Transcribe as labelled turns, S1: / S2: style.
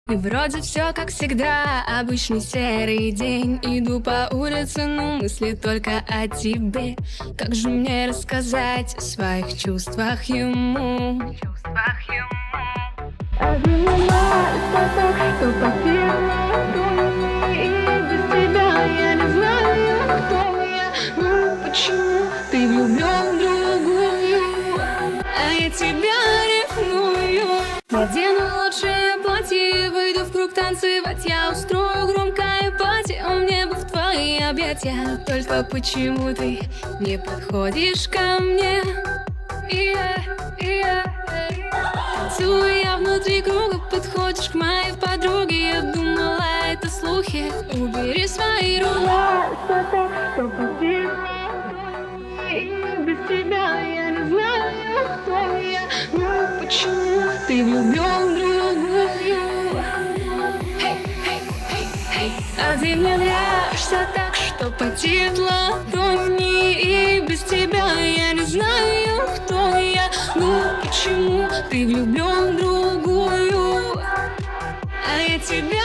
S1: И вроде все как всегда, обычный серый день. Иду по улице, но мысли только о тебе. Как же мне рассказать о своих чувствах ему? Обнимаю так, что потеряла, и без тебя я не знаю, кто я. Ну почему ты влюблен в другую, а я тебя ревную? Надену лучшее платье, выйду в круг танцевать. Я устрою громкое пати, мне бы в твои объятия. Только почему ты не подходишь ко мне? Танцую я внутри круга, подходишь к моей подруге. Я думала, это слухи, убери свои руки. Что потеряла, и без тебя я не знаю, кто я. Ну почему ты влюблен в другую? А ты мне нравишься так, что потеет ладони, и без тебя я не знаю, кто я. Ну почему ты влюблен в другую, а я тебя